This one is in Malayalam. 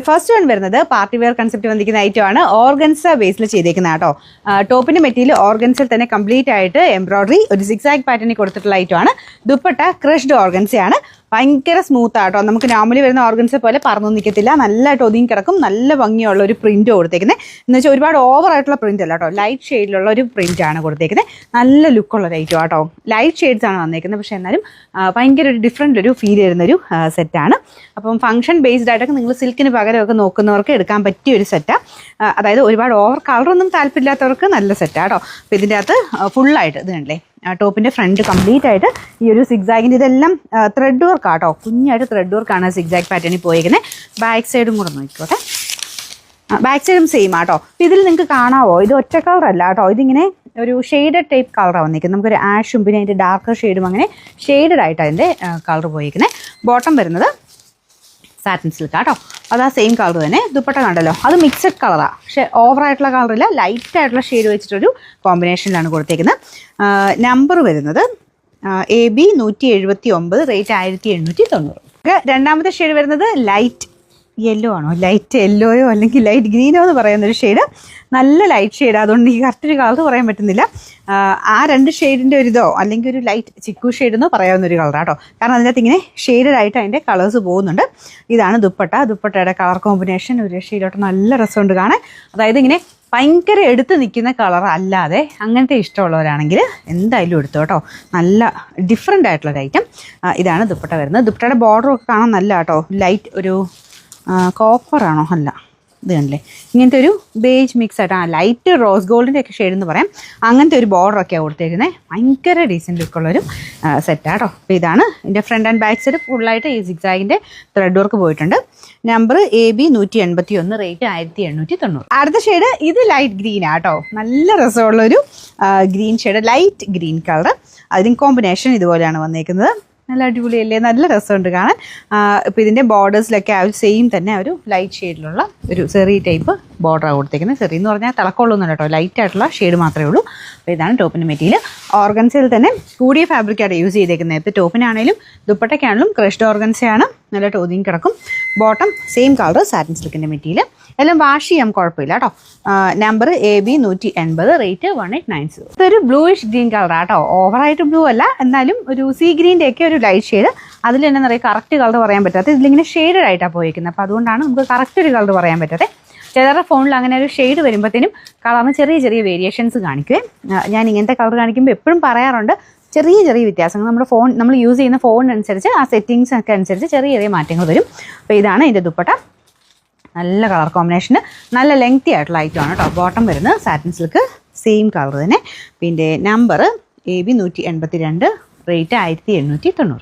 ഫസ്റ്റ് വൺ വരുന്നത് പാർട്ടി വെയർ കൺസെപ്റ്റ് വന്നിരിക്കുന്ന ഐറ്റം ആണ്. ഓർഗൻസ ബേസിൽ ചെയ്തേക്കുന്ന കേട്ടോ. ടോപ്പിന്റെ മെറ്റീരിയൽ ഓർഗൻസിൽ തന്നെ കംപ്ലീറ്റ് ആയിട്ട് എംബ്രോയിഡറി ഒരു സിക്സാഗ് പാറ്റേണിൽ കൊടുത്തിട്ടുള്ള ഐറ്റം ആണ്. ദുപ്പട്ട ക്രഷ്ഡ് ഓർഗൻസയാണ്. ഭയങ്കര സ്മൂത്ത് ആട്ടോ. നമുക്ക് നോർമലി വരുന്ന ഓർഗൻസ പോലെ പറന്നു നിൽക്കത്തില്ല. നല്ലതായിട്ട് ഒതുങ്ങി കിടക്കും. നല്ല ഭംഗിയുള്ള ഒരു പ്രിന്റ് കൊടുത്തേക്കുന്നത്. എന്ന് വെച്ചാൽ ഒരുപാട് ഓവർ ആയിട്ടുള്ള പ്രിന്റ് അല്ല കേട്ടോ. ലൈറ്റ് ഷെയ്ഡിലുള്ള ഒരു പ്രിന്റ് ആണ് കൊടുത്തേക്കുന്നത്. നല്ല ലുക്കുള്ള ഒരു ഐറ്റം ആട്ടോ. ലൈറ്റ് ഷെയ്ഡ്സ് ആണ് വന്നേക്കുന്നത്. പക്ഷെ എന്നാലും ഭയങ്കര ഒരു ഡിഫറെൻ്റ് ഒരു ഫീൽ വരുന്നൊരു സെറ്റാണ്. അപ്പം ഫംഗ്ഷൻ ബേസ്ഡ് ആയിട്ടൊക്കെ നിങ്ങൾ സിൽക്കിന് പകരമൊക്കെ നോക്കുന്നവർക്ക് എടുക്കാൻ പറ്റിയ ഒരു സെറ്റാണ്. അതായത് ഒരുപാട് ഓവർ കളറൊന്നും താല്പര്യമില്ലാത്തവർക്ക് നല്ല സെറ്റാട്ടോ. അപ്പോൾ ഇതിൻ്റെ അകത്ത് ഫുള്ളായിട്ട് ഇത് കണ്ടില്ലേ, ടോപ്പിൻ്റെ ഫ്രണ്ട് കംപ്ലീറ്റ് ആയിട്ട് ഈ ഒരു സിക്സാഗിൻ്റെ ഇതെല്ലാം ത്രെഡ് വർക്ക് ആട്ടോ. കുഞ്ഞായിട്ട് ത്രെഡ് വർക്കാണ് സിക്സാഗ് പാറ്റേണിൽ പോയിരിക്കുന്നത്. ബാക്ക് സൈഡും കൂടെ നോക്കിക്കോട്ടെ. ബാക്ക് സൈഡും സെയിം ആട്ടോ. അപ്പോൾ ഇതിൽ നിങ്ങൾക്ക് കാണാവോ, ഇത് ഒറ്റ കളറല്ല കേട്ടോ. ഇതിങ്ങനെ ഒരു ഷെയ്ഡഡ് ടൈപ്പ് കളറാണ് വന്നിരിക്കുന്നത്. നമുക്കൊരു ആഷും പിന്നെ അതിൻ്റെ ഡാർക്കർ ഷെയ്ഡും അങ്ങനെ ഷെയ്ഡഡ് ആയിട്ട് അതിൻ്റെ കളർ പോയിരിക്കുന്നത്. ബോട്ടം വരുന്നത് സാറ്റിൻ സിൽക്ക് കേട്ടോ. അത് ആ സെയിം കളർ തന്നെ. ദുപ്പട്ട കണ്ടല്ലോ, അത് മിക്സഡ് കളറാണ്. പക്ഷേ ഓവറായിട്ടുള്ള കളറില്ല, ലൈറ്റ് ആയിട്ടുള്ള ഷെയ്ഡ് വെച്ചിട്ടൊരു കോമ്പിനേഷനിലാണ് കൊടുത്തേക്കുന്നത്. നമ്പർ വരുന്നത് AB 179, റേറ്റ് 1890. രണ്ടാമത്തെ ഷെയ്ഡ് വരുന്നത് ലൈറ്റ് യെല്ലോ ആണോ, ലൈറ്റ് യെല്ലോയോ അല്ലെങ്കിൽ ലൈറ്റ് ഗ്രീനോ എന്ന് പറയുന്നൊരു ഷെയ്ഡ്. നല്ല ലൈറ്റ് ഷെയ്ഡ്, അതുകൊണ്ട് ഈ കറക്റ്റൊരു കളർ പറയാൻ പറ്റുന്നില്ല. ആ രണ്ട് ഷെയ്ഡിൻ്റെ ഒരു ഇതോ അല്ലെങ്കിൽ ഒരു ലൈറ്റ് ചിക്കു ഷെയ്ഡ് എന്നോ പറയാവുന്നൊരു കളറാട്ടോ. കാരണം അതിനകത്ത് ഇങ്ങനെ ഷെയ്ഡഡ് ആയിട്ട് അതിൻ്റെ കളേഴ്സ് പോകുന്നുണ്ട്. ഇതാണ് ദുപ്പട്ട. ദുപ്പട്ടയുടെ കളർ കോമ്പിനേഷൻ ഒരു രക്ഷയിലോട്ട് നല്ല രസമുണ്ട് കാണാൻ. അതായത് ഇങ്ങനെ ഭയങ്കര എടുത്ത് നിൽക്കുന്ന കളർ അല്ലാതെ അങ്ങനത്തെ ഇഷ്ടമുള്ളവരാണെങ്കിൽ എന്തായാലും എടുത്തു കേട്ടോ. നല്ല ഡിഫറെൻ്റ് ആയിട്ടുള്ളൊരു ഐറ്റം. ഇതാണ് ദുപ്പട്ട വരുന്നത്. ദുപ്പട്ടയുടെ ബോർഡറൊക്കെ കാണാൻ നല്ല കേട്ടോ. ലൈറ്റ് ഒരു കോപ്പറാണോ, അല്ല ഇത് കണ്ടില്ലേ, ഇങ്ങനത്തെ ഒരു ബേജ് മിക്സ് ആയിട്ട് ലൈറ്റ് റോസ് ഗോൾഡിൻ്റെ ഒക്കെ ഷെയ്ഡ് എന്ന് പറയാം. അങ്ങനത്തെ ഒരു ബോർഡറൊക്കെയാണ് കൊടുത്തേക്കുന്നത്. ഭയങ്കര ഡീസൻറ്റ് ലുക്കുള്ളൊരു സെറ്റാട്ടോ. അപ്പോൾ ഇതാണ് ഇതിൻ്റെ ഫ്രണ്ട് ആൻഡ് ബാക്ക് സൈഡ് ഫുള്ളായിട്ട് ഈ സിക്സാഗിൻ്റെ ത്രെഡ് വർക്ക് പോയിട്ടുണ്ട്. Number AB 181, rate 1890. അടുത്ത ഷെയ്ഡ് ഇത് ലൈറ്റ് ഗ്രീൻ ആട്ടോ. നല്ല രസമുള്ളൊരു green shade, light green colour. അതിന് കോമ്പിനേഷൻ ഇതുപോലെയാണ് വന്നേക്കുന്നത്. നല്ല അടിപൊളിയല്ലേ, നല്ല രസമുണ്ട് കാണാൻ. ഇപ്പോൾ ഇതിൻ്റെ ബോർഡേഴ്സിലൊക്കെ ആ ഒരു സെയിം തന്നെ ഒരു ലൈറ്റ് ഷെയ്ഡിലുള്ള ഒരു സെറി ടൈപ്പ് ബോർഡറാണ് കൊടുത്തേക്കുന്നത്. സെറി എന്ന് പറഞ്ഞാൽ തിളക്കമുള്ളൊന്നും കേട്ടോ, ലൈറ്റ് ആയിട്ടുള്ള ഷെയ്ഡ് മാത്രമേ ഉള്ളൂ. അപ്പോൾ ഇതാണ് ടോപ്പിൻ്റെ മെറ്റീരിയൽ. ഓർഗൻസയിൽ തന്നെ കൂടിയ ഫാബ്രിക്കാണ് യൂസ് ചെയ്തേക്കുന്നത്. ഇപ്പോൾ ടോപ്പിനാണെങ്കിലും ദുപ്പട്ടയ്ക്കാണെങ്കിലും ക്രഷ്ഡ് ഓർഗൻസയാണ്. നല്ല ടോതിങ് കിടക്കും. ബോട്ടം സെയിം കളർ സാറ്റിൻ സിൽക്കിൻ്റെ മെറ്റീരിയൽ. എല്ലാം വാഷ് ചെയ്യാൻ കുഴപ്പമില്ല കേട്ടോ. Number AB 180, rate 1890. ഇതൊരു ബ്ലൂയിഷ് ഗ്രീൻ കളറാണ് കേട്ടോ. ഓവറായിട്ട് ബ്ലൂ അല്ല, എന്നാലും ഒരു സീ ഗ്രീൻ്റെ ഒക്കെ ഒരു ലൈറ്റ് ഷെയ്ഡ്. അതിൽ തന്നെ നിറയെ കറക്റ്റ് കളർ പറയാൻ പറ്റാത്ത, ഇതിലിങ്ങനെ ഷെയ്ഡഡ് ആയിട്ടാണ് പോയിരിക്കുന്നത്. അപ്പോൾ അതുകൊണ്ടാണ് നമുക്ക് കറക്റ്റ് ഒരു കളർ പറയാൻ പറ്റാത്തത്. ചിലരുടെ ഫോണിൽ അങ്ങനെ ഒരു ഷെയ്ഡ് വരുമ്പോഴത്തേനും കളറിന് ചെറിയ ചെറിയ വേരിയേഷൻസ് കാണിക്കുവേ. ഞാൻ ഇങ്ങനത്തെ കളർ കാണിക്കുമ്പോൾ എപ്പോഴും പറയാറുണ്ട്, ചെറിയ ചെറിയ വ്യത്യാസങ്ങൾ നമ്മുടെ ഫോൺ നമ്മൾ യൂസ് ചെയ്യുന്ന ഫോണിനനുസരിച്ച് ആ സെറ്റിങ്സ് ഒക്കെ അനുസരിച്ച് ചെറിയ ചെറിയ മാറ്റങ്ങൾ വരും. അപ്പോൾ ഇതാണ് ഇതിൻ്റെ ദുപ്പട്ട. നല്ല കളർ കോമ്പിനേഷന്, നല്ല ലെങ്തി ആയിട്ടുള്ള ഐറ്റമാണ് കേട്ടോ. ബോട്ടം വരുന്നത് സാറ്റിൻ സിൽക്ക്, സെയിം കളർ തന്നെ. പിന്നെ നമ്പർ AB 182, റേറ്റ് 1890.